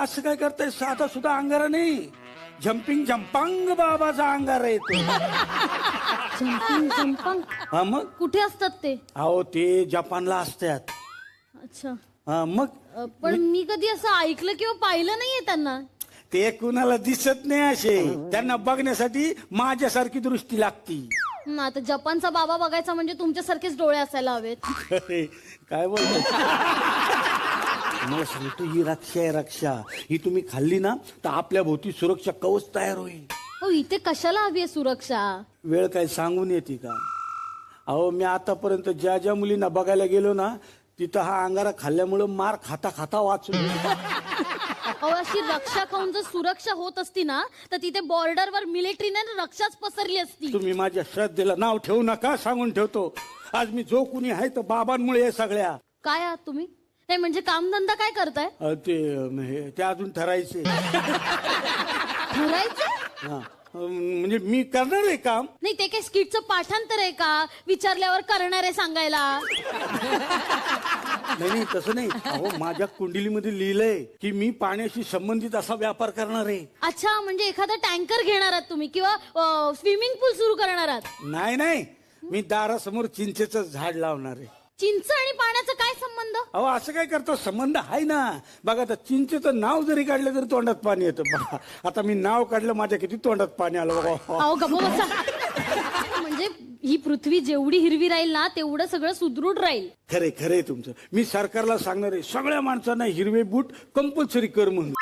असं काय करताय? साधा सुद्धा अंगारा नाही, झम्पिंग झंपांग बाबाचा अंगारा येतो. झंपिंग झंपांग हा मग कुठे असतात ते? अहो ते जपानला असतात. अच्छा. हा मग पण मी कधी असं ऐकलं किंवा पाहिलं नाहीये त्यांना. ते कुणाला दिसत नाही असे, त्यांना बघण्यासाठी माझ्यासारखी दृष्टी लागती. आता जपानचा बाबा बघायचा म्हणजे तुमच्यासारखेच डोळे असायला हवेत. काय बोलतो? मला सांगतो ही रक्षा आहे, रक्षा. ही तुम्ही खाल्ली ना तर आपल्या भोवती सुरक्षा कवच तयार होईल. हो, इथे कशाला हवी आहे सुरक्षा? वेळ काय सांगून येते का? अहो मी आतापर्यंत ज्या ज्या मुलींना बघायला गेलो ना तिथं हा अंगारा खाल्ल्यामुळं मार खाता खाता वाचलो. अहो, अशी रक्षा खाऊन जर सुरक्षा होत असती ना तर तिथे बॉर्डरवर मिलिटरीने रक्षाच पसरली असती. तुम्ही माझ्या श्रद्धेला नाव ठेवू नका, सांगून ठेवतो. आज मी जो कुणी आहे तर बाबांमुळे सगळ्या. काय आहात तुम्ही? नाही म्हणजे कामधंदा काय करताय? ते अजून ठरायचे. ठरायचं? हा म्हणजे मी करणार आहे काम. नाही, ते काय स्किटचं पाठांतर आहे का? विचारल्यावर करणार आहे सांगायला. नाही तसं नाही. अहो माझ्या कुंडलीमध्ये लिहिलंय की मी पाण्याशी संबंधित असा व्यापार करणार आहे. अच्छा, म्हणजे एखादा टँकर घेणार आहात तुम्ही किंवा स्विमिंग पूल सुरू करणार आहात? नाही, मी दारासमोर चिंचेचं झाड लावणार आहे. चिंच आणि पाण्याचा काय संबंध? अहो असं काय करतो, संबंध आहे ना. बघा आता चिंचेचं नाव जरी काढलं तरी तोंडात पाणी येतं. बघा आता मी नाव काढलं, माझ्या किती तोंडात पाणी आलं बघा. अहो गप्प बसा. म्हणजे ही पृथ्वी जेवढी हिरवी राहील ना तेवढं सगळं सुदृढ राहील. खरे तुमचं. मी सरकारला सांगणार आहे सगळ्या माणसांना हिरवे बूट कंपल्सरी कर म्हणून.